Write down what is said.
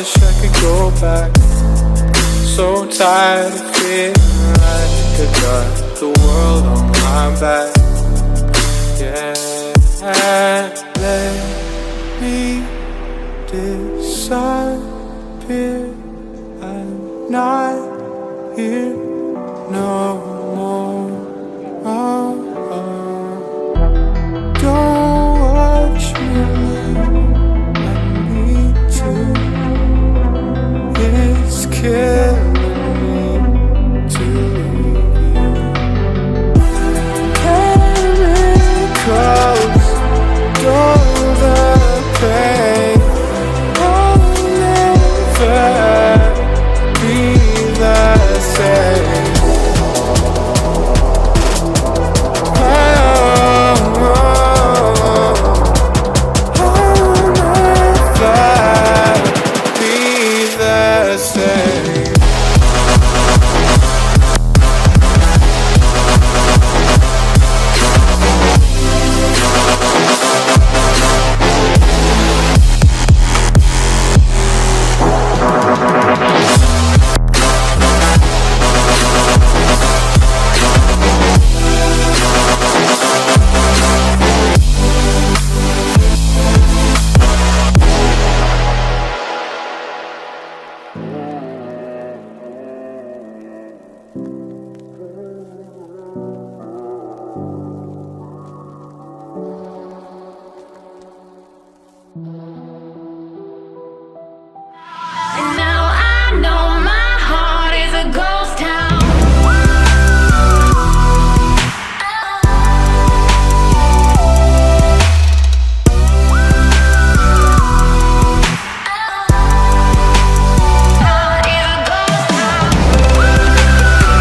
wish I could go back. So tired of feeling like I got the world on my back. Yeah, let me disappear. I'm not here no more. Don't watch me leave. I need to. It's killing me to leave you. Chemicals, all the pain. I'll never